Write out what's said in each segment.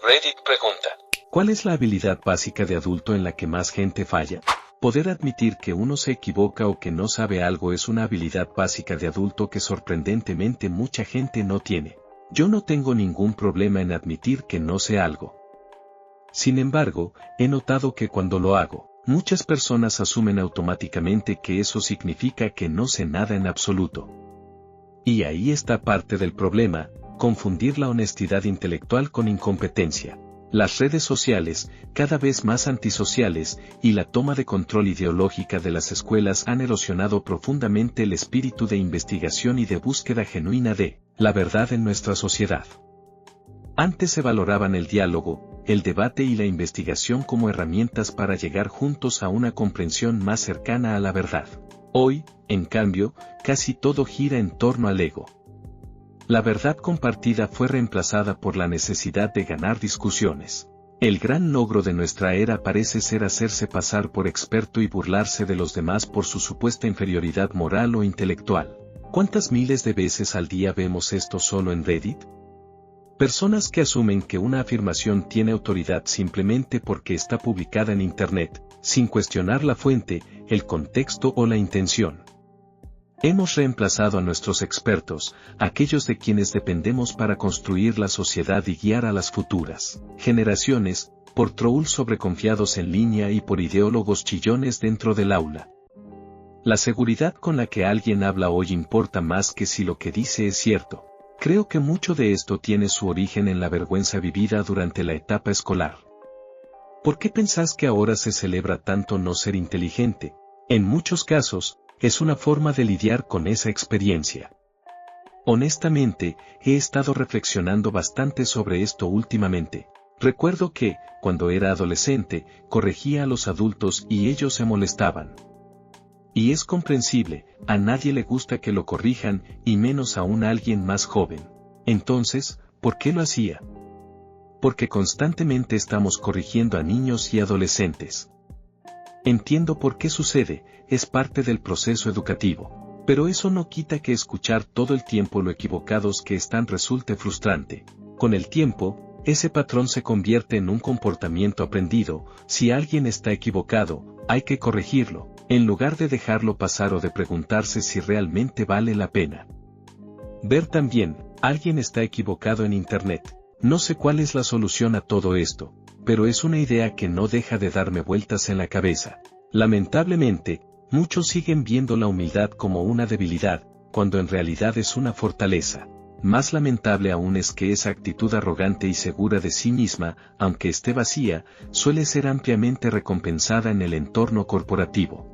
Reddit pregunta: ¿cuál es la habilidad básica de adulto en la que más gente falla? Poder admitir que uno se equivoca o que no sabe algo es una habilidad básica de adulto que sorprendentemente mucha gente no tiene. Yo no tengo ningún problema en admitir que no sé algo. Sin embargo, he notado que cuando lo hago, muchas personas asumen automáticamente que eso significa que no sé nada en absoluto. Y ahí está parte del problema: confundir la honestidad intelectual con incompetencia. Las redes sociales, cada vez más antisociales, y la toma de control ideológica de las escuelas han erosionado profundamente el espíritu de investigación y de búsqueda genuina de la verdad en nuestra sociedad. Antes se valoraban el diálogo, el debate y la investigación como herramientas para llegar juntos a una comprensión más cercana a la verdad. Hoy, en cambio, casi todo gira en torno al ego. La verdad compartida fue reemplazada por la necesidad de ganar discusiones. El gran logro de nuestra era parece ser hacerse pasar por experto y burlarse de los demás por su supuesta inferioridad moral o intelectual. ¿Cuántas miles de veces al día vemos esto solo en Reddit? Personas que asumen que una afirmación tiene autoridad simplemente porque está publicada en Internet, sin cuestionar la fuente, el contexto o la intención. Hemos reemplazado a nuestros expertos, aquellos de quienes dependemos para construir la sociedad y guiar a las futuras generaciones, por trolls sobreconfiados en línea y por ideólogos chillones dentro del aula. La seguridad con la que alguien habla hoy importa más que si lo que dice es cierto. Creo que mucho de esto tiene su origen en la vergüenza vivida durante la etapa escolar. ¿Por qué pensás que ahora se celebra tanto no ser inteligente? En muchos casos, es una forma de lidiar con esa experiencia. Honestamente, he estado reflexionando bastante sobre esto últimamente. Recuerdo que, cuando era adolescente, corregía a los adultos y ellos se molestaban. Y es comprensible, a nadie le gusta que lo corrijan, y menos aún a alguien más joven. Entonces, ¿por qué lo hacía? Porque constantemente estamos corrigiendo a niños y adolescentes. Entiendo por qué sucede, es parte del proceso educativo. Pero eso no quita que escuchar todo el tiempo lo equivocados que están resulte frustrante. Con el tiempo, ese patrón se convierte en un comportamiento aprendido: si alguien está equivocado, hay que corregirlo, en lugar de dejarlo pasar o de preguntarse si realmente vale la pena. Ver también: alguien está equivocado en Internet. No sé cuál es la solución a todo esto, pero es una idea que no deja de darme vueltas en la cabeza. Lamentablemente, muchos siguen viendo la humildad como una debilidad, cuando en realidad es una fortaleza. Más lamentable aún es que esa actitud arrogante y segura de sí misma, aunque esté vacía, suele ser ampliamente recompensada en el entorno corporativo.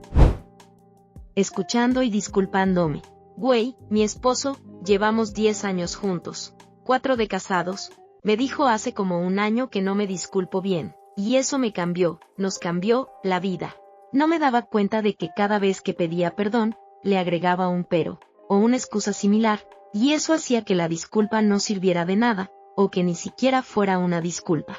Escuchando y disculpándome. Güey, mi esposo, llevamos 10 años juntos. 4 de casados. Me dijo hace como un año que no me disculpo bien, y eso me cambió, nos cambió, la vida. No me daba cuenta de que cada vez que pedía perdón, le agregaba un pero, o una excusa similar, y eso hacía que la disculpa no sirviera de nada, o que ni siquiera fuera una disculpa.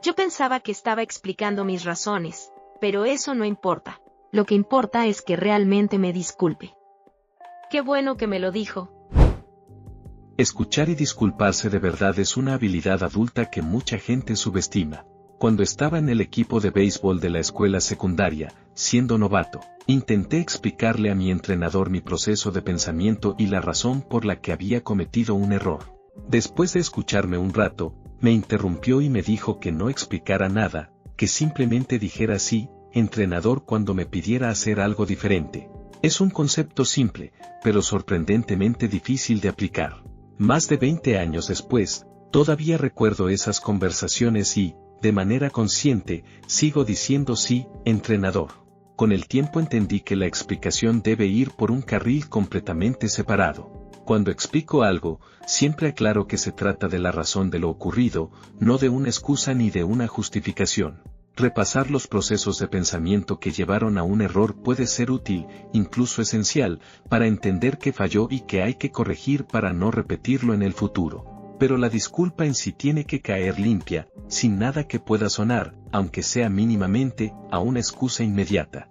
Yo pensaba que estaba explicando mis razones, pero eso no importa. Lo que importa es que realmente me disculpe. Qué bueno que me lo dijo. Escuchar y disculparse de verdad es una habilidad adulta que mucha gente subestima. Cuando estaba en el equipo de béisbol de la escuela secundaria, siendo novato, intenté explicarle a mi entrenador mi proceso de pensamiento y la razón por la que había cometido un error. Después de escucharme un rato, me interrumpió y me dijo que no explicara nada, que simplemente dijera sí, entrenador, cuando me pidiera hacer algo diferente. Es un concepto simple, pero sorprendentemente difícil de aplicar. Más de 20 años después, todavía recuerdo esas conversaciones y, de manera consciente, sigo diciendo sí, entrenador. Con el tiempo entendí que la explicación debe ir por un carril completamente separado. Cuando explico algo, siempre aclaro que se trata de la razón de lo ocurrido, no de una excusa ni de una justificación. Repasar los procesos de pensamiento que llevaron a un error puede ser útil, incluso esencial, para entender que falló y que hay que corregir para no repetirlo en el futuro. Pero la disculpa en sí tiene que caer limpia, sin nada que pueda sonar, aunque sea mínimamente, a una excusa inmediata.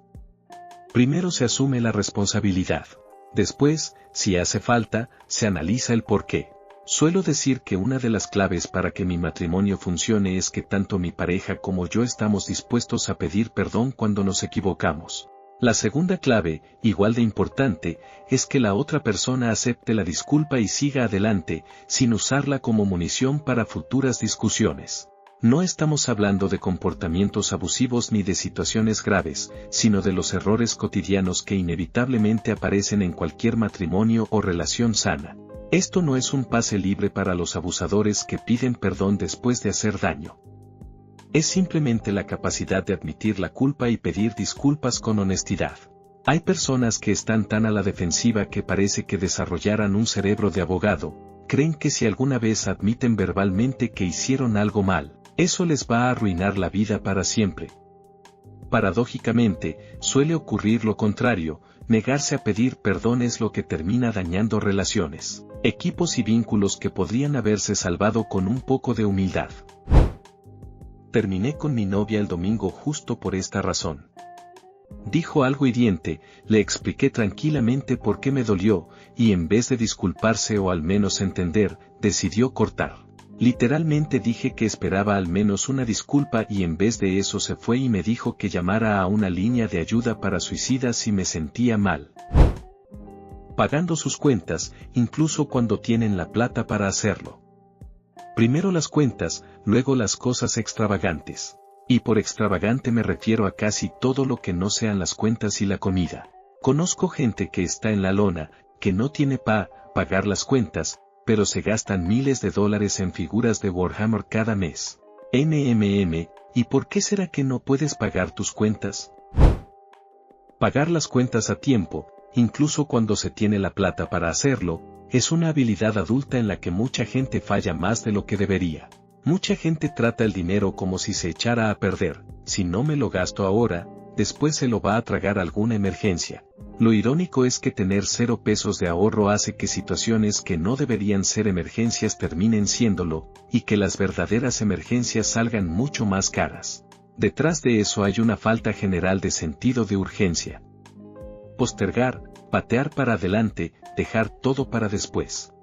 Primero se asume la responsabilidad. Después, si hace falta, se analiza el porqué. Suelo decir que una de las claves para que mi matrimonio funcione es que tanto mi pareja como yo estamos dispuestos a pedir perdón cuando nos equivocamos. La segunda clave, igual de importante, es que la otra persona acepte la disculpa y siga adelante, sin usarla como munición para futuras discusiones. No estamos hablando de comportamientos abusivos ni de situaciones graves, sino de los errores cotidianos que inevitablemente aparecen en cualquier matrimonio o relación sana. Esto no es un pase libre para los abusadores que piden perdón después de hacer daño. Es simplemente la capacidad de admitir la culpa y pedir disculpas con honestidad. Hay personas que están tan a la defensiva que parece que desarrollaran un cerebro de abogado, creen que si alguna vez admiten verbalmente que hicieron algo mal, eso les va a arruinar la vida para siempre. Paradójicamente, suele ocurrir lo contrario, negarse a pedir perdón es lo que termina dañando relaciones, equipos y vínculos que podrían haberse salvado con un poco de humildad. Terminé con mi novia el domingo justo por esta razón. Dijo algo hiriente, le expliqué tranquilamente por qué me dolió, y en vez de disculparse o al menos entender, decidió cortar. Literalmente dije que esperaba al menos una disculpa y en vez de eso se fue y me dijo que llamara a una línea de ayuda para suicidas si me sentía mal. Pagando sus cuentas, incluso cuando tienen la plata para hacerlo. Primero las cuentas, luego las cosas extravagantes. Y por extravagante me refiero a casi todo lo que no sean las cuentas y la comida. Conozco gente que está en la lona, que no tiene pagar las cuentas, pero se gastan miles de dólares en figuras de Warhammer cada mes. ¿Y por qué será que no puedes pagar tus cuentas? Pagar las cuentas a tiempo, incluso cuando se tiene la plata para hacerlo, es una habilidad adulta en la que mucha gente falla más de lo que debería. Mucha gente trata el dinero como si se echara a perder, si no me lo gasto ahora, después se lo va a tragar alguna emergencia. Lo irónico es que tener 0 pesos de ahorro hace que situaciones que no deberían ser emergencias terminen siéndolo, y que las verdaderas emergencias salgan mucho más caras. Detrás de eso hay una falta general de sentido de urgencia. Postergar, patear para adelante, dejar todo para después.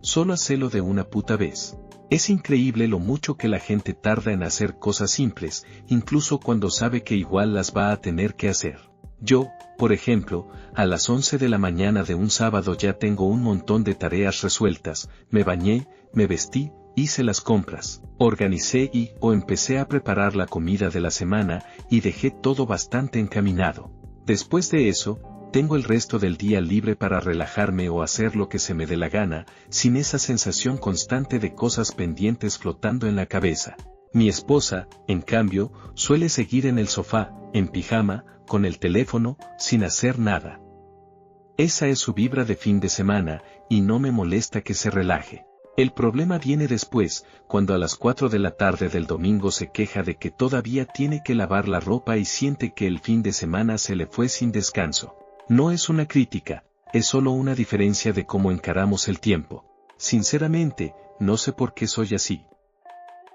Solo hacelo de una puta vez. Es increíble lo mucho que la gente tarda en hacer cosas simples, incluso cuando sabe que igual las va a tener que hacer. Yo, por ejemplo, a las 11 de la mañana de un sábado ya tengo un montón de tareas resueltas, me bañé, me vestí, hice las compras, organicé o empecé a preparar la comida de la semana y dejé todo bastante encaminado. Después de eso, tengo el resto del día libre para relajarme o hacer lo que se me dé la gana, sin esa sensación constante de cosas pendientes flotando en la cabeza. Mi esposa, en cambio, suele seguir en el sofá, en pijama, con el teléfono, sin hacer nada. Esa es su vibra de fin de semana, y no me molesta que se relaje. El problema viene después, cuando a las 4 de la tarde del domingo se queja de que todavía tiene que lavar la ropa y siente que el fin de semana se le fue sin descanso. No es una crítica, es solo una diferencia de cómo encaramos el tiempo. Sinceramente, no sé por qué soy así.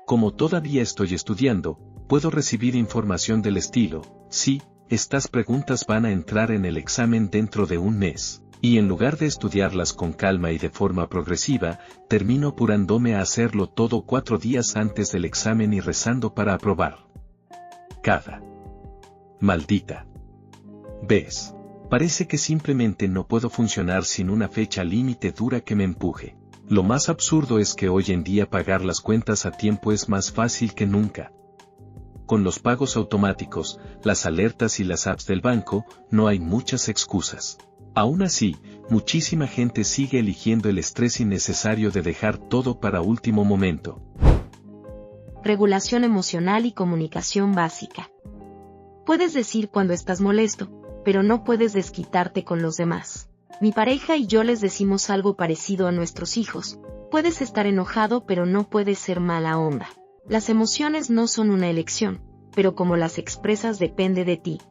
Como todavía estoy estudiando, puedo recibir información del estilo, sí, estas preguntas van a entrar en el examen dentro de un mes, y en lugar de estudiarlas con calma y de forma progresiva, termino apurándome a hacerlo todo 4 días antes del examen y rezando para aprobar. Cada maldita vez. Parece que simplemente no puedo funcionar sin una fecha límite dura que me empuje. Lo más absurdo es que hoy en día pagar las cuentas a tiempo es más fácil que nunca. Con los pagos automáticos, las alertas y las apps del banco, no hay muchas excusas. Aún así, muchísima gente sigue eligiendo el estrés innecesario de dejar todo para último momento. Regulación emocional y comunicación básica. Puedes decir cuando estás molesto, pero no puedes desquitarte con los demás. Mi pareja y yo les decimos algo parecido a nuestros hijos. Puedes estar enojado pero no puedes ser mala onda. Las emociones no son una elección, pero como las expresas depende de ti.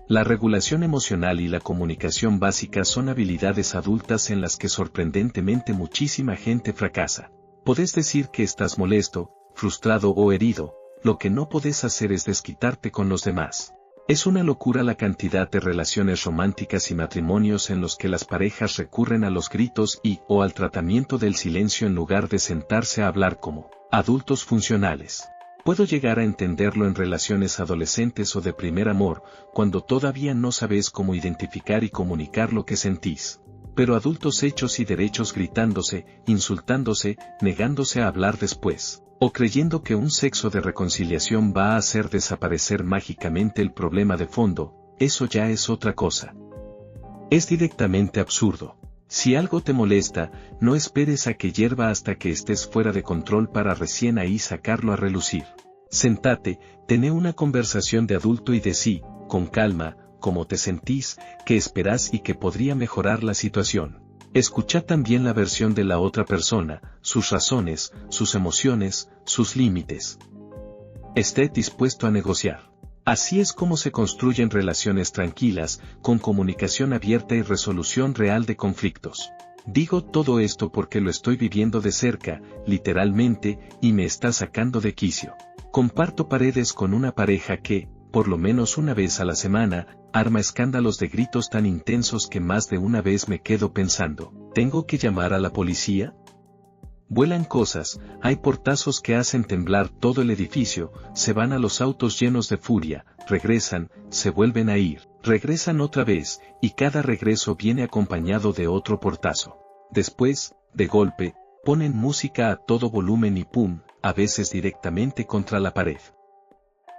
La regulación emocional y la comunicación básica son habilidades adultas en las que sorprendentemente muchísima gente fracasa. Podés decir que estás molesto, frustrado o herido, lo que no podés hacer es desquitarte con los demás. Es una locura la cantidad de relaciones románticas y matrimonios en los que las parejas recurren a los gritos o al tratamiento del silencio en lugar de sentarse a hablar como adultos funcionales. Puedo llegar a entenderlo en relaciones adolescentes o de primer amor, cuando todavía no sabes cómo identificar y comunicar lo que sentís. Pero adultos hechos y derechos gritándose, insultándose, negándose a hablar después, o creyendo que un sexo de reconciliación va a hacer desaparecer mágicamente el problema de fondo, eso ya es otra cosa. Es directamente absurdo. Si algo te molesta, no esperes a que hierva hasta que estés fuera de control para recién ahí sacarlo a relucir. Sentate, tené una conversación de adulto y decí, con calma, cómo te sentís, qué esperás y que podría mejorar la situación. Escucha también la versión de la otra persona, sus razones, sus emociones, sus límites. Esté dispuesto a negociar. Así es como se construyen relaciones tranquilas, con comunicación abierta y resolución real de conflictos. Digo todo esto porque lo estoy viviendo de cerca, literalmente, y me está sacando de quicio. Comparto paredes con una pareja que, por lo menos una vez a la semana, arma escándalos de gritos tan intensos que más de una vez me quedo pensando, ¿tengo que llamar a la policía? Vuelan cosas, hay portazos que hacen temblar todo el edificio, se van a los autos llenos de furia, regresan, se vuelven a ir, regresan otra vez, y cada regreso viene acompañado de otro portazo. Después, de golpe, ponen música a todo volumen y pum, a veces directamente contra la pared.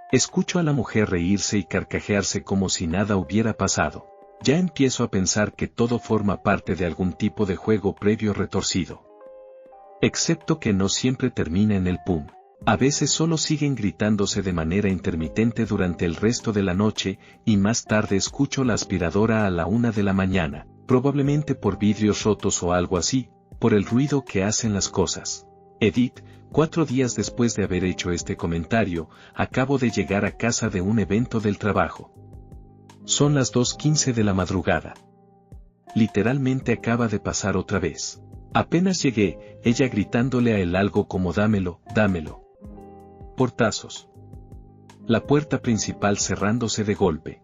Escucho a la mujer reírse y carcajearse como si nada hubiera pasado. Ya empiezo a pensar que todo forma parte de algún tipo de juego previo retorcido. Excepto que no siempre termina en el pum. A veces solo siguen gritándose de manera intermitente durante el resto de la noche, y más tarde escucho la aspiradora a la 1 de la mañana, probablemente por vidrios rotos o algo así, por el ruido que hacen las cosas. Edith, 4 días después de haber hecho este comentario, acabo de llegar a casa de un evento del trabajo. Son las 2:15 de la madrugada. Literalmente acaba de pasar otra vez. Apenas llegué, ella gritándole a él algo como dámelo, dámelo. Portazos. La puerta principal cerrándose de golpe.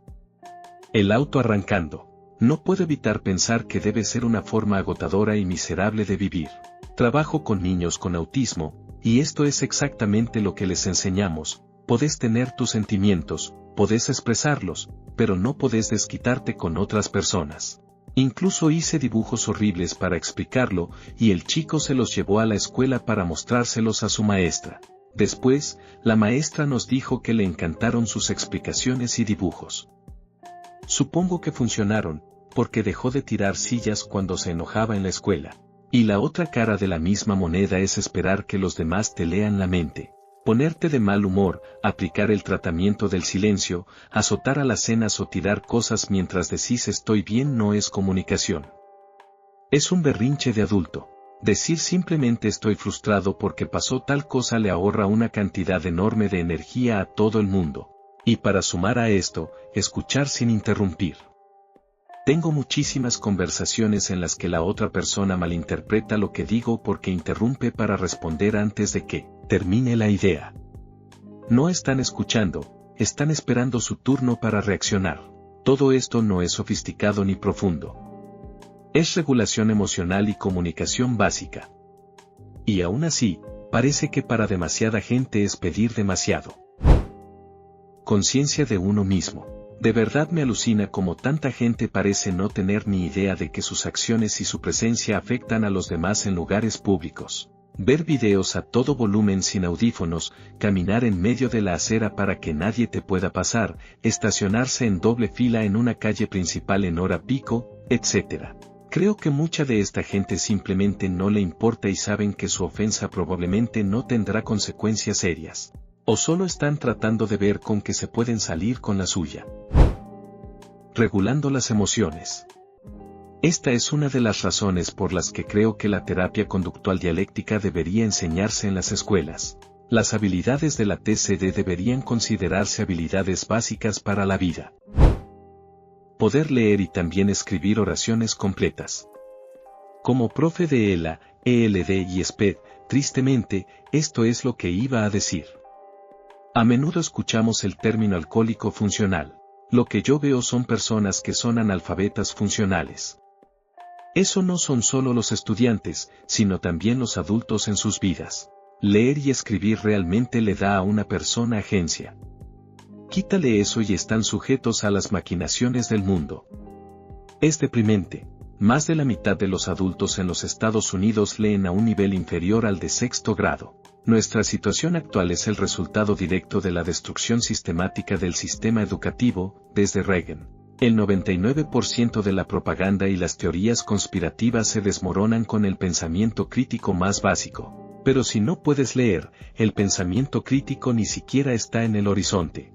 El auto arrancando. No puedo evitar pensar que debe ser una forma agotadora y miserable de vivir. Trabajo con niños con autismo, y esto es exactamente lo que les enseñamos. Podés tener tus sentimientos, podés expresarlos, pero no podés desquitarte con otras personas. Incluso hice dibujos horribles para explicarlo, y el chico se los llevó a la escuela para mostrárselos a su maestra. Después, la maestra nos dijo que le encantaron sus explicaciones y dibujos. Supongo que funcionaron, porque dejó de tirar sillas cuando se enojaba en la escuela. Y la otra cara de la misma moneda es esperar que los demás te lean la mente. Ponerte de mal humor, aplicar el tratamiento del silencio, azotar a las cenas o tirar cosas mientras decís estoy bien no es comunicación. Es un berrinche de adulto. Decir simplemente estoy frustrado porque pasó tal cosa le ahorra una cantidad enorme de energía a todo el mundo. Y para sumar a esto, escuchar sin interrumpir. Tengo muchísimas conversaciones en las que la otra persona malinterpreta lo que digo porque interrumpe para responder antes de que termine la idea. No están escuchando, están esperando su turno para reaccionar. Todo esto no es sofisticado ni profundo. Es regulación emocional y comunicación básica. Y aún así, parece que para demasiada gente es pedir demasiado. Conciencia de uno mismo. De verdad me alucina como tanta gente parece no tener ni idea de que sus acciones y su presencia afectan a los demás en lugares públicos. Ver videos a todo volumen sin audífonos, caminar en medio de la acera para que nadie te pueda pasar, estacionarse en doble fila en una calle principal en hora pico, etc. Creo que mucha de esta gente simplemente no le importa y saben que su ofensa probablemente no tendrá consecuencias serias. O solo están tratando de ver con qué se pueden salir con la suya. Regulando las emociones. Esta es una de las razones por las que creo que la terapia conductual dialéctica debería enseñarse en las escuelas. Las habilidades de la TCD deberían considerarse habilidades básicas para la vida. Poder leer y también escribir oraciones completas. Como profe de ELA, ELD y SPED, tristemente, esto es lo que iba a decir. A menudo escuchamos el término alcohólico funcional. Lo que yo veo son personas que son analfabetas funcionales. Eso no son solo los estudiantes, sino también los adultos en sus vidas. Leer y escribir realmente le da a una persona agencia. Quítale eso y están sujetos a las maquinaciones del mundo. Es deprimente. Más de la mitad de los adultos en los Estados Unidos leen a un nivel inferior al de sexto grado. Nuestra situación actual es el resultado directo de la destrucción sistemática del sistema educativo, desde Reagan. El 99% de la propaganda y las teorías conspirativas se desmoronan con el pensamiento crítico más básico. Pero si no puedes leer, el pensamiento crítico ni siquiera está en el horizonte.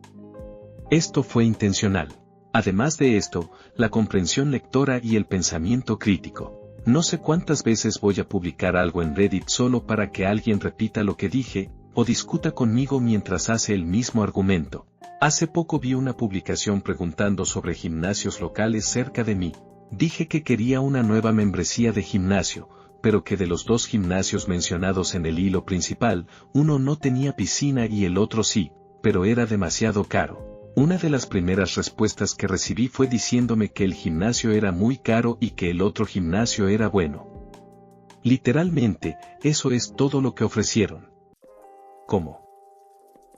Esto fue intencional. Además de esto, la comprensión lectora y el pensamiento crítico. No sé cuántas veces voy a publicar algo en Reddit solo para que alguien repita lo que dije, o discuta conmigo mientras hace el mismo argumento. Hace poco vi una publicación preguntando sobre gimnasios locales cerca de mí. Dije que quería una nueva membresía de gimnasio, pero que de los dos gimnasios mencionados en el hilo principal, uno no tenía piscina y el otro sí, pero era demasiado caro. Una de las primeras respuestas que recibí fue diciéndome que el gimnasio era muy caro y que el otro gimnasio era bueno. Literalmente, eso es todo lo que ofrecieron. ¿Cómo?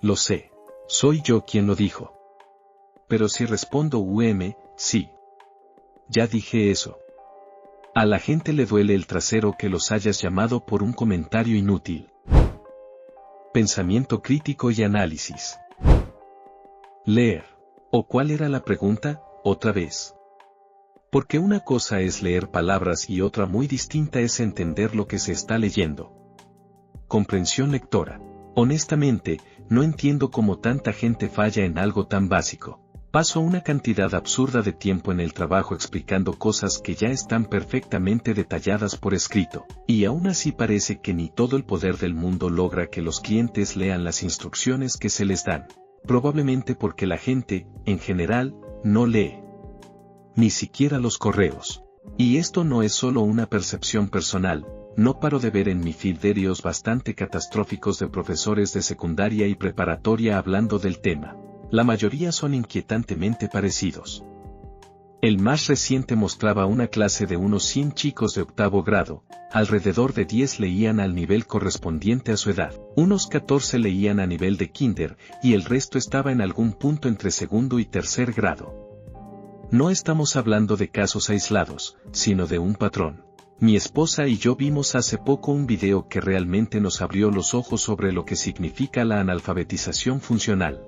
Lo sé. Soy yo quien lo dijo. Pero si respondo sí. Ya dije eso. A la gente le duele el trasero que los hayas llamado por un comentario inútil. Pensamiento crítico y análisis. Leer. ¿O cuál era la pregunta? Otra vez. Porque una cosa es leer palabras y otra muy distinta es entender lo que se está leyendo. Comprensión lectora. Honestamente, no entiendo cómo tanta gente falla en algo tan básico. Paso una cantidad absurda de tiempo en el trabajo explicando cosas que ya están perfectamente detalladas por escrito, y aún así parece que ni todo el poder del mundo logra que los clientes lean las instrucciones que se les dan. Probablemente porque la gente, en general, no lee. Ni siquiera los correos. Y esto no es solo una percepción personal, no paro de ver en mi feed videos bastante catastróficos de profesores de secundaria y preparatoria hablando del tema. La mayoría son inquietantemente parecidos. El más reciente mostraba una clase de unos 100 chicos de octavo grado, alrededor de 10 leían al nivel correspondiente a su edad, unos 14 leían a nivel de kinder, y el resto estaba en algún punto entre segundo y tercer grado. No estamos hablando de casos aislados, sino de un patrón. Mi esposa y yo vimos hace poco un video que realmente nos abrió los ojos sobre lo que significa la analfabetización funcional.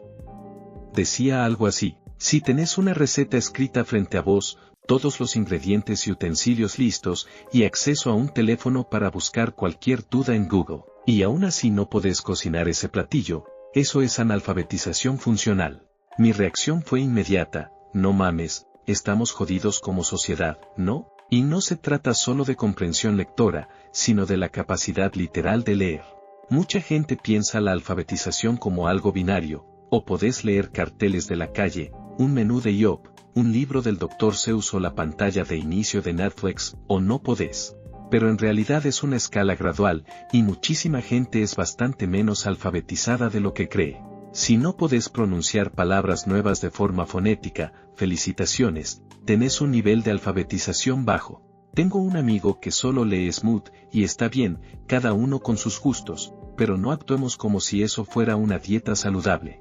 Decía algo así: si tenés una receta escrita frente a vos, todos los ingredientes y utensilios listos, y acceso a un teléfono para buscar cualquier duda en Google, y aún así no podés cocinar ese platillo, eso es analfabetización funcional. Mi reacción fue inmediata: no mames, estamos jodidos como sociedad, ¿no? Y no se trata solo de comprensión lectora, sino de la capacidad literal de leer. Mucha gente piensa la alfabetización como algo binario: o podés leer carteles de la calle, un menú de Yelp, un libro del Dr. Seuss o la pantalla de inicio de Netflix, o no podés. Pero en realidad es una escala gradual, y muchísima gente es bastante menos alfabetizada de lo que cree. Si no podés pronunciar palabras nuevas de forma fonética, felicitaciones, tenés un nivel de alfabetización bajo. Tengo un amigo que solo lee Smooth, y está bien, cada uno con sus gustos, pero no actuemos como si eso fuera una dieta saludable.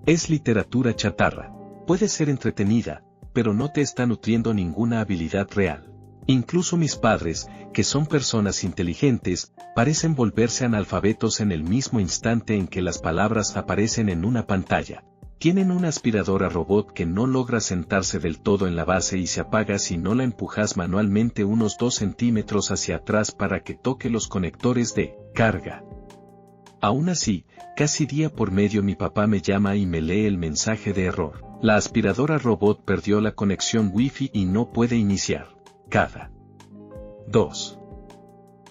Es literatura chatarra. Puede ser entretenida, pero no te está nutriendo ninguna habilidad real. Incluso mis padres, que son personas inteligentes, parecen volverse analfabetos en el mismo instante en que las palabras aparecen en una pantalla. Tienen una aspiradora robot que no logra sentarse del todo en la base y se apaga si no la empujas manualmente unos 2 centímetros hacia atrás para que toque los conectores de carga. Aún así, casi día por medio mi papá me llama y me lee el mensaje de error. La aspiradora robot perdió la conexión Wi-Fi y no puede iniciar. Cada 2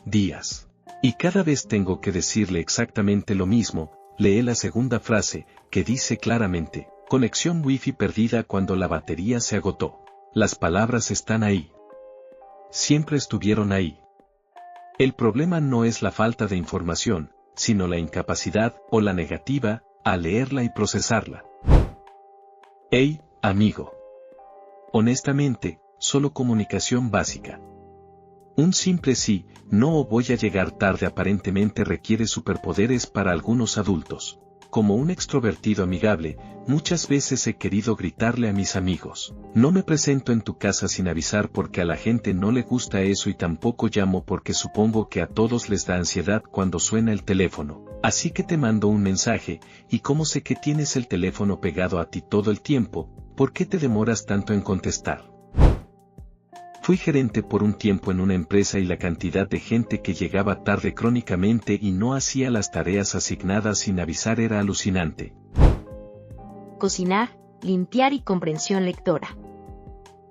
días. Y cada vez tengo que decirle exactamente lo mismo. Lee la segunda frase, que dice claramente: conexión Wi-Fi perdida cuando la batería se agotó. Las palabras están ahí. Siempre estuvieron ahí. El problema no es la falta de información, sino la incapacidad, o la negativa, a leerla y procesarla. Hey, amigo. Honestamente, solo comunicación básica. Un simple sí, no o voy a llegar tarde aparentemente requiere superpoderes para algunos adultos. Como un extrovertido amigable, muchas veces he querido gritarle a mis amigos, no me presento en tu casa sin avisar porque a la gente no le gusta eso y tampoco llamo porque supongo que a todos les da ansiedad cuando suena el teléfono, así que te mando un mensaje, y como sé que tienes el teléfono pegado a ti todo el tiempo, ¿por qué te demoras tanto en contestar? Fui gerente por un tiempo en una empresa y la cantidad de gente que llegaba tarde crónicamente y no hacía las tareas asignadas sin avisar era alucinante. Cocinar, limpiar y comprensión lectora.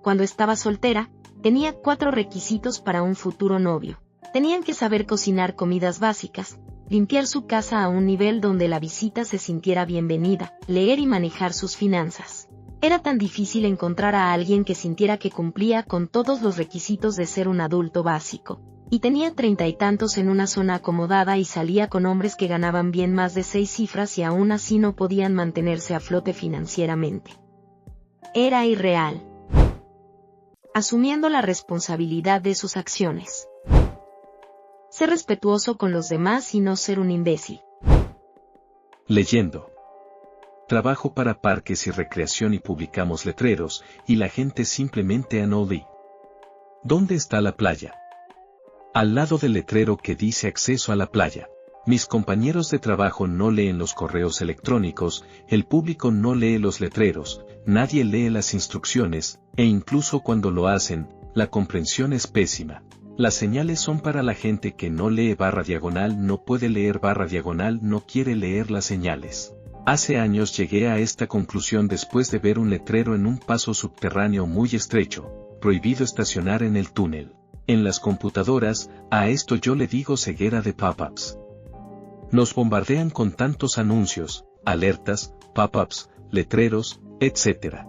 Cuando estaba soltera, tenía 4 requisitos para un futuro novio. Tenían que saber cocinar comidas básicas, limpiar su casa a un nivel donde la visita se sintiera bienvenida, leer y manejar sus finanzas. Era tan difícil encontrar a alguien que sintiera que cumplía con todos los requisitos de ser un adulto básico. Y tenía 30 y tantos en una zona acomodada y salía con hombres que ganaban bien más de 6 cifras y aún así no podían mantenerse a flote financieramente. Era irreal. Asumiendo la responsabilidad de sus acciones. Ser respetuoso con los demás y no ser un imbécil. Leyendo. Trabajo para parques y recreación y publicamos letreros, y la gente simplemente no lee. ¿Dónde está la playa? Al lado del letrero que dice acceso a la playa. Mis compañeros de trabajo no leen los correos electrónicos, el público no lee los letreros, nadie lee las instrucciones, e incluso cuando lo hacen, la comprensión es pésima. Las señales son para la gente que no lee /, no puede leer /, no quiere leer las señales. Hace años llegué a esta conclusión después de ver un letrero en un paso subterráneo muy estrecho, prohibido estacionar en el túnel. En las computadoras, a esto yo le digo ceguera de pop-ups. Nos bombardean con tantos anuncios, alertas, pop-ups, letreros, etc.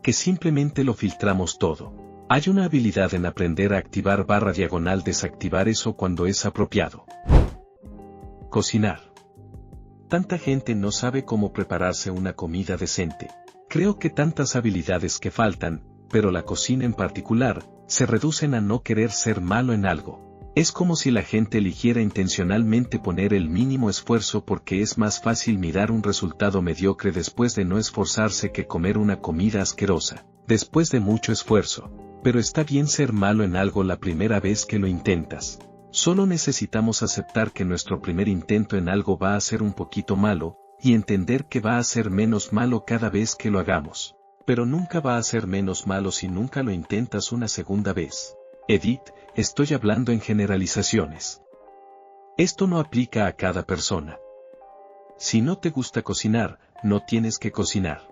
que simplemente lo filtramos todo. Hay una habilidad en aprender a activar /, desactivar eso cuando es apropiado. Cocinar. Tanta gente no sabe cómo prepararse una comida decente. Creo que tantas habilidades que faltan, pero la cocina en particular, se reducen a no querer ser malo en algo. Es como si la gente eligiera intencionalmente poner el mínimo esfuerzo porque es más fácil mirar un resultado mediocre después de no esforzarse que comer una comida asquerosa, después de mucho esfuerzo. Pero está bien ser malo en algo la primera vez que lo intentas. Solo necesitamos aceptar que nuestro primer intento en algo va a ser un poquito malo, y entender que va a ser menos malo cada vez que lo hagamos. Pero nunca va a ser menos malo si nunca lo intentas una segunda vez. Edith, estoy hablando en generalizaciones. Esto no aplica a cada persona. Si no te gusta cocinar, no tienes que cocinar.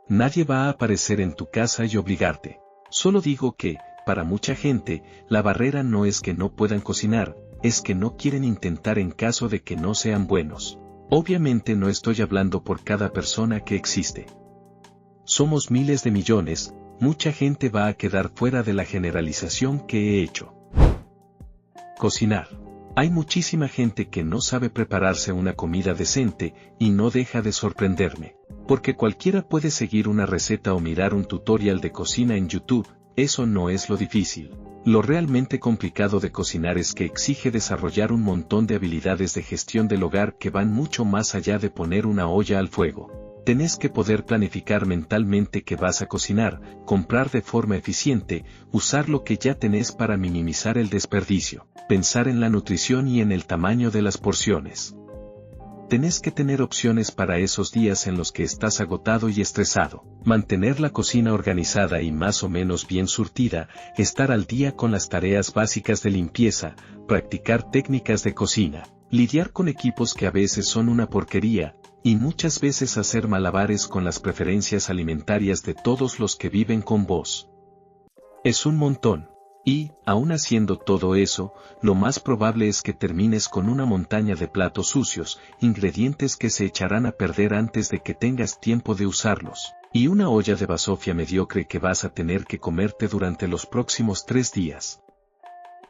Nadie va a aparecer en tu casa y obligarte. Solo digo que, para mucha gente, la barrera no es que no puedan cocinar, es que no quieren intentar en caso de que no sean buenos. Obviamente no estoy hablando por cada persona que existe. Somos miles de millones, mucha gente va a quedar fuera de la generalización que he hecho. Cocinar. Hay muchísima gente que no sabe prepararse una comida decente, y no deja de sorprenderme. Porque cualquiera puede seguir una receta o mirar un tutorial de cocina en YouTube. Eso no es lo difícil. Lo realmente complicado de cocinar es que exige desarrollar un montón de habilidades de gestión del hogar que van mucho más allá de poner una olla al fuego. Tenés que poder planificar mentalmente qué vas a cocinar, comprar de forma eficiente, usar lo que ya tenés para minimizar el desperdicio, pensar en la nutrición y en el tamaño de las porciones. Tenés que tener opciones para esos días en los que estás agotado y estresado, mantener la cocina organizada y más o menos bien surtida, estar al día con las tareas básicas de limpieza, practicar técnicas de cocina, lidiar con equipos que a veces son una porquería, y muchas veces hacer malabares con las preferencias alimentarias de todos los que viven con vos. Es un montón. Y, aun haciendo todo eso, lo más probable es que termines con una montaña de platos sucios, ingredientes que se echarán a perder antes de que tengas tiempo de usarlos, y una olla de basofia mediocre que vas a tener que comerte durante los próximos 3 días.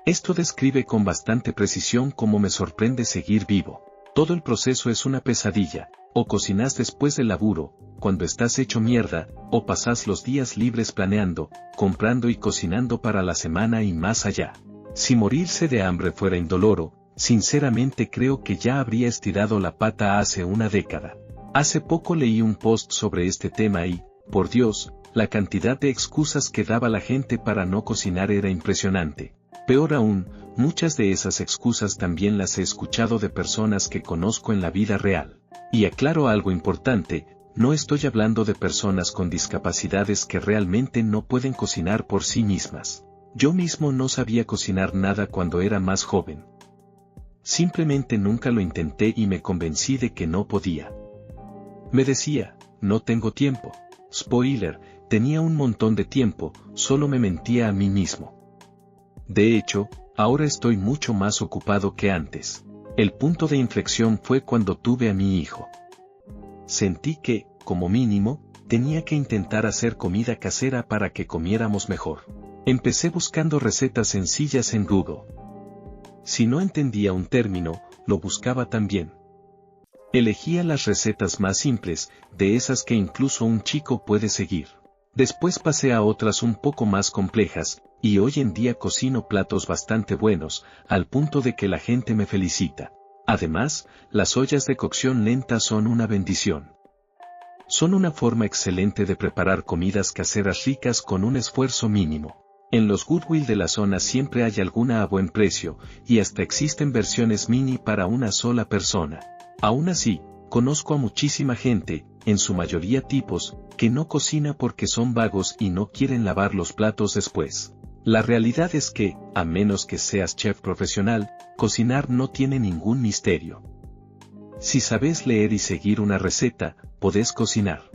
Esto describe con bastante precisión cómo me sorprende seguir vivo. Todo el proceso es una pesadilla, o cocinas después del laburo, cuando estás hecho mierda, o pasas los días libres planeando, comprando y cocinando para la semana y más allá. Si morirse de hambre fuera indoloro, sinceramente creo que ya habría estirado la pata hace una década. Hace poco leí un post sobre este tema y, por Dios, la cantidad de excusas que daba la gente para no cocinar era impresionante. Peor aún, muchas de esas excusas también las he escuchado de personas que conozco en la vida real. Y aclaro algo importante, no estoy hablando de personas con discapacidades que realmente no pueden cocinar por sí mismas. Yo mismo no sabía cocinar nada cuando era más joven. Simplemente nunca lo intenté y me convencí de que no podía. Me decía, no tengo tiempo. Spoiler, tenía un montón de tiempo, solo me mentía a mí mismo. De hecho, ahora estoy mucho más ocupado que antes. El punto de inflexión fue cuando tuve a mi hijo. Sentí que, como mínimo, tenía que intentar hacer comida casera para que comiéramos mejor. Empecé buscando recetas sencillas en Google. Si no entendía un término, lo buscaba también. Elegía las recetas más simples, de esas que incluso un chico puede seguir. Después pasé a otras un poco más complejas, y hoy en día cocino platos bastante buenos, al punto de que la gente me felicita. Además, las ollas de cocción lenta son una bendición. Son una forma excelente de preparar comidas caseras ricas con un esfuerzo mínimo. En los Goodwill de la zona siempre hay alguna a buen precio, y hasta existen versiones mini para una sola persona. Aún así, conozco a muchísima gente, en su mayoría tipos, que no cocina porque son vagos y no quieren lavar los platos después. La realidad es que, a menos que seas chef profesional, cocinar no tiene ningún misterio. Si sabes leer y seguir una receta, podés cocinar.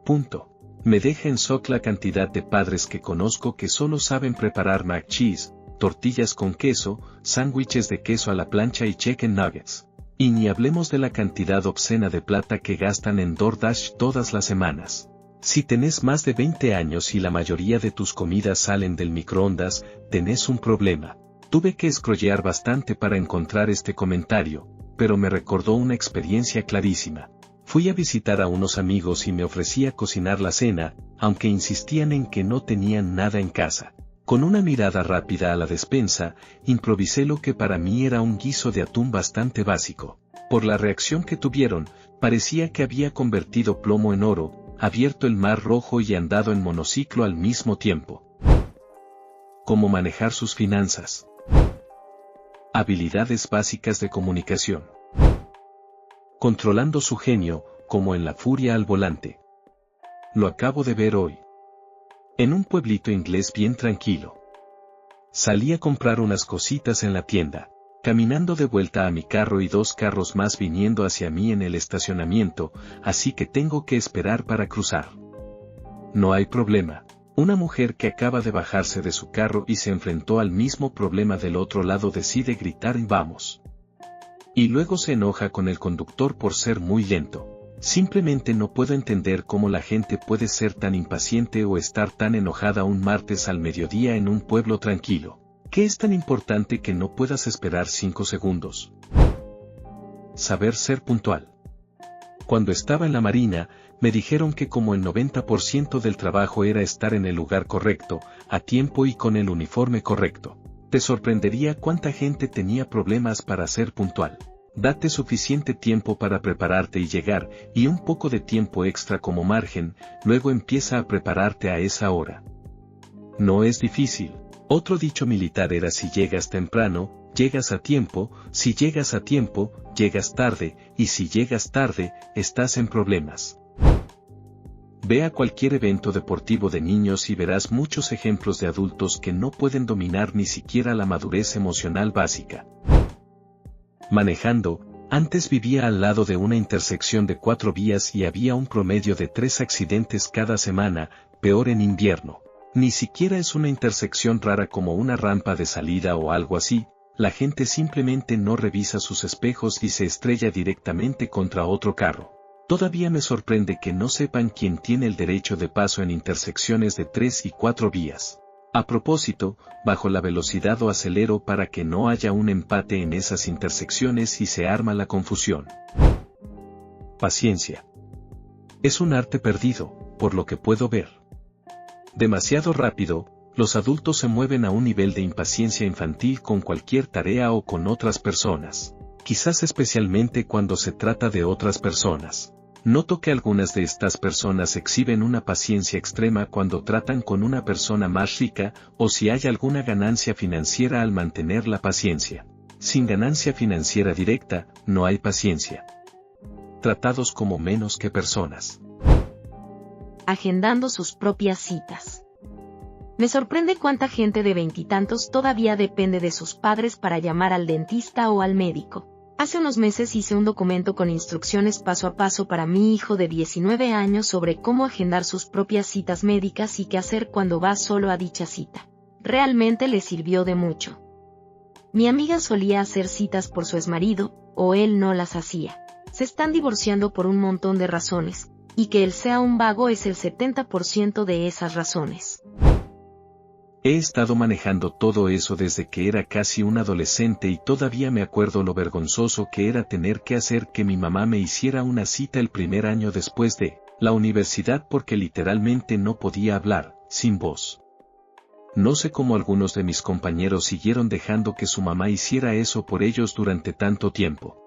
Punto. Me deja en shock la cantidad de padres que conozco que solo saben preparar mac cheese, tortillas con queso, sándwiches de queso a la plancha y chicken nuggets. Y ni hablemos de la cantidad obscena de plata que gastan en DoorDash todas las semanas. Si tenés más de 20 años y la mayoría de tus comidas salen del microondas, tenés un problema. Tuve que scrollear bastante para encontrar este comentario, pero me recordó una experiencia clarísima. Fui a visitar a unos amigos y me ofrecía cocinar la cena, aunque insistían en que no tenían nada en casa. Con una mirada rápida a la despensa, improvisé lo que para mí era un guiso de atún bastante básico. Por la reacción que tuvieron, parecía que había convertido plomo en oro, abierto el mar Rojo y andado en monociclo al mismo tiempo. ¿Cómo manejar sus finanzas? Habilidades básicas de comunicación. Controlando su genio, como en La furia al volante. Lo acabo de ver hoy. En un pueblito inglés bien tranquilo. Salí a comprar unas cositas en la tienda, caminando de vuelta a mi carro y 2 carros más viniendo hacia mí en el estacionamiento, así que tengo que esperar para cruzar. No hay problema. Una mujer que acaba de bajarse de su carro y se enfrentó al mismo problema del otro lado decide gritar y vamos. Y luego se enoja con el conductor por ser muy lento. Simplemente no puedo entender cómo la gente puede ser tan impaciente o estar tan enojada un martes al mediodía en un pueblo tranquilo. ¿Qué es tan importante que no puedas esperar 5 segundos? Saber ser puntual. Cuando estaba en la Marina, me dijeron que como el 90% del trabajo era estar en el lugar correcto, a tiempo y con el uniforme correcto. Te sorprendería cuánta gente tenía problemas para ser puntual. Date suficiente tiempo para prepararte y llegar, y un poco de tiempo extra como margen, luego empieza a prepararte a esa hora. No es difícil. Otro dicho militar era: si llegas temprano, llegas a tiempo; si llegas a tiempo, llegas tarde; y si llegas tarde, estás en problemas. Ve a cualquier evento deportivo de niños y verás muchos ejemplos de adultos que no pueden dominar ni siquiera la madurez emocional básica. Manejando, antes vivía al lado de una intersección de 4 vías y había un promedio de 3 accidentes cada semana, peor en invierno. Ni siquiera es una intersección rara como una rampa de salida o algo así, la gente simplemente no revisa sus espejos y se estrella directamente contra otro carro. Todavía me sorprende que no sepan quién tiene el derecho de paso en intersecciones de 3 y 4 vías. A propósito, bajo la velocidad o acelero para que no haya un empate en esas intersecciones y se arma la confusión. Paciencia. Es un arte perdido, por lo que puedo ver. Demasiado rápido, los adultos se mueven a un nivel de impaciencia infantil con cualquier tarea o con otras personas, quizás especialmente cuando se trata de otras personas. Noto que algunas de estas personas exhiben una paciencia extrema cuando tratan con una persona más rica o si hay alguna ganancia financiera al mantener la paciencia. Sin ganancia financiera directa, no hay paciencia. Tratados como menos que personas. Agendando sus propias citas. Me sorprende cuánta gente de veintitantos todavía depende de sus padres para llamar al dentista o al médico. Hace unos meses hice un documento con instrucciones paso a paso para mi hijo de 19 años sobre cómo agendar sus propias citas médicas y qué hacer cuando va solo a dicha cita. Realmente le sirvió de mucho. Mi amiga solía hacer citas por su exmarido, o él no las hacía. Se están divorciando por un montón de razones, y que él sea un vago es el 70% de esas razones. He estado manejando todo eso desde que era casi un adolescente y todavía me acuerdo lo vergonzoso que era tener que hacer que mi mamá me hiciera una cita el primer año después de la universidad porque literalmente no podía hablar, sin voz. No sé cómo algunos de mis compañeros siguieron dejando que su mamá hiciera eso por ellos durante tanto tiempo.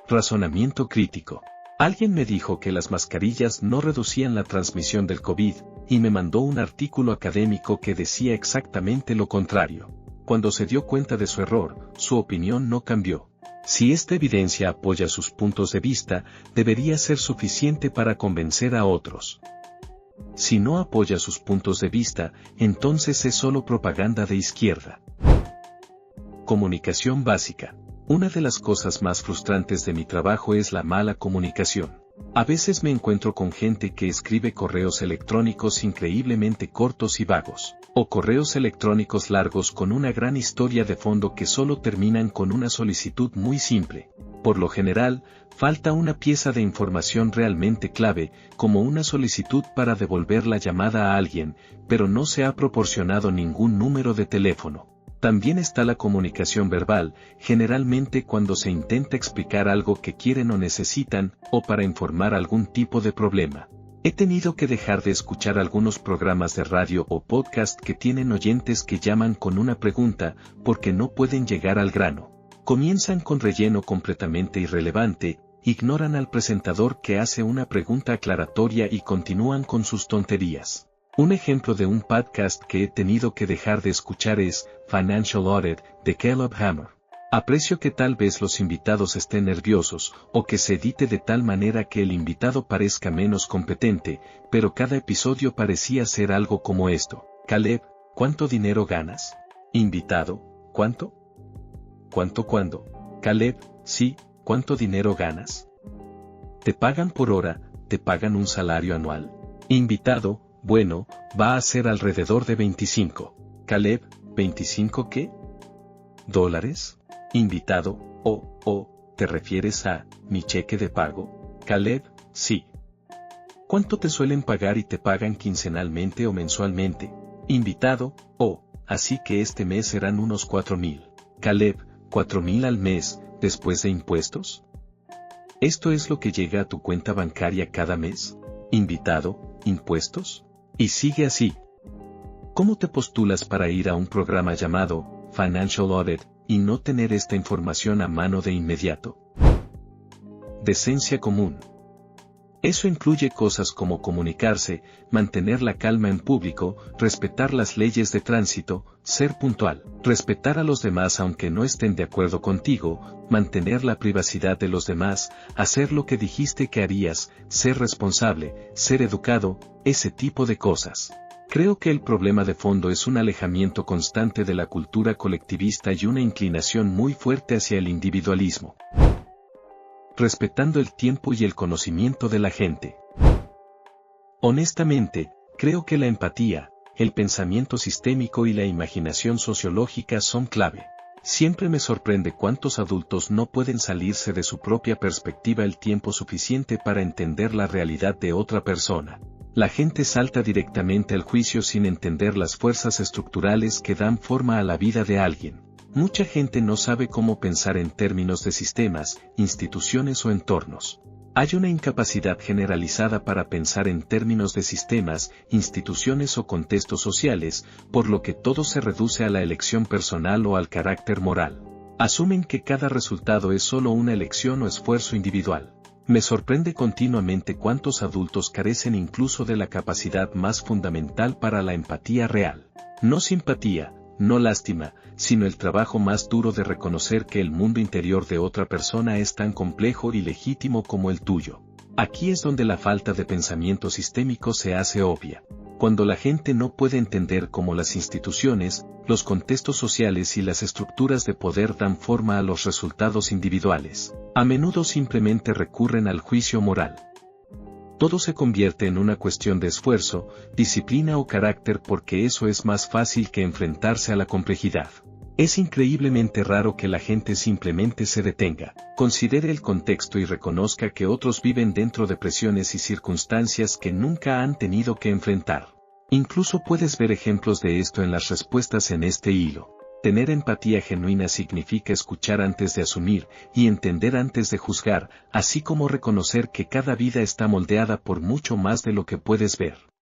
Razonamiento crítico. Alguien me dijo que las mascarillas no reducían la transmisión del COVID, y me mandó un artículo académico que decía exactamente lo contrario. Cuando se dio cuenta de su error, su opinión no cambió. Si esta evidencia apoya sus puntos de vista, debería ser suficiente para convencer a otros. Si no apoya sus puntos de vista, entonces es solo propaganda de izquierda. Comunicación básica. Una de las cosas más frustrantes de mi trabajo es la mala comunicación. A veces me encuentro con gente que escribe correos electrónicos increíblemente cortos y vagos, o correos electrónicos largos con una gran historia de fondo que solo terminan con una solicitud muy simple. Por lo general, falta una pieza de información realmente clave, como una solicitud para devolver la llamada a alguien, pero no se ha proporcionado ningún número de teléfono. También está la comunicación verbal, generalmente cuando se intenta explicar algo que quieren o necesitan, o para informar algún tipo de problema. He tenido que dejar de escuchar algunos programas de radio o podcast que tienen oyentes que llaman con una pregunta, porque no pueden llegar al grano. Comienzan con relleno completamente irrelevante, ignoran al presentador que hace una pregunta aclaratoria y continúan con sus tonterías. Un ejemplo de un podcast que he tenido que dejar de escuchar es Financial Audit, de Caleb Hammer. Aprecio que tal vez los invitados estén nerviosos, o que se edite de tal manera que el invitado parezca menos competente, pero cada episodio parecía ser algo como esto. Caleb, ¿cuánto dinero ganas? Invitado, ¿cuánto? ¿Cuánto cuándo? Caleb, sí, ¿cuánto dinero ganas? ¿Te pagan por hora? ¿Te pagan un salario anual? Invitado, bueno, va a ser alrededor de 25. Caleb, ¿25 qué? ¿Dólares? Invitado, ¿te refieres a mi cheque de pago? Caleb, sí. ¿Cuánto te suelen pagar y te pagan quincenalmente o mensualmente? Invitado, así que este mes serán unos 4,000. Caleb, 4,000 al mes, después de impuestos. ¿Esto es lo que llega a tu cuenta bancaria cada mes? Invitado, ¿impuestos? Y sigue así. ¿Cómo te postulas para ir a un programa llamado Financial Audit y no tener esta información a mano de inmediato? Decencia común. Eso incluye cosas como comunicarse, mantener la calma en público, respetar las leyes de tránsito, ser puntual, respetar a los demás aunque no estén de acuerdo contigo, mantener la privacidad de los demás, hacer lo que dijiste que harías, ser responsable, ser educado, ese tipo de cosas. Creo que el problema de fondo es un alejamiento constante de la cultura colectivista y una inclinación muy fuerte hacia el individualismo. Respetando el tiempo y el conocimiento de la gente. Honestamente, creo que la empatía, el pensamiento sistémico y la imaginación sociológica son clave. Siempre me sorprende cuántos adultos no pueden salirse de su propia perspectiva el tiempo suficiente para entender la realidad de otra persona. La gente salta directamente al juicio sin entender las fuerzas estructurales que dan forma a la vida de alguien. Mucha gente no sabe cómo pensar en términos de sistemas, instituciones o entornos. Hay una incapacidad generalizada para pensar en términos de sistemas, instituciones o contextos sociales, por lo que todo se reduce a la elección personal o al carácter moral. Asumen que cada resultado es solo una elección o esfuerzo individual. Me sorprende continuamente cuántos adultos carecen incluso de la capacidad más fundamental para la empatía real. No simpatía, no lástima, sino el trabajo más duro de reconocer que el mundo interior de otra persona es tan complejo y legítimo como el tuyo. Aquí es donde la falta de pensamiento sistémico se hace obvia. Cuando la gente no puede entender cómo las instituciones, los contextos sociales y las estructuras de poder dan forma a los resultados individuales, a menudo simplemente recurren al juicio moral. Todo se convierte en una cuestión de esfuerzo, disciplina o carácter porque eso es más fácil que enfrentarse a la complejidad. Es increíblemente raro que la gente simplemente se detenga, considere el contexto y reconozca que otros viven dentro de presiones y circunstancias que nunca han tenido que enfrentar. Incluso puedes ver ejemplos de esto en las respuestas en este hilo. Tener empatía genuina significa escuchar antes de asumir y entender antes de juzgar, así como reconocer que cada vida está moldeada por mucho más de lo que puedes ver.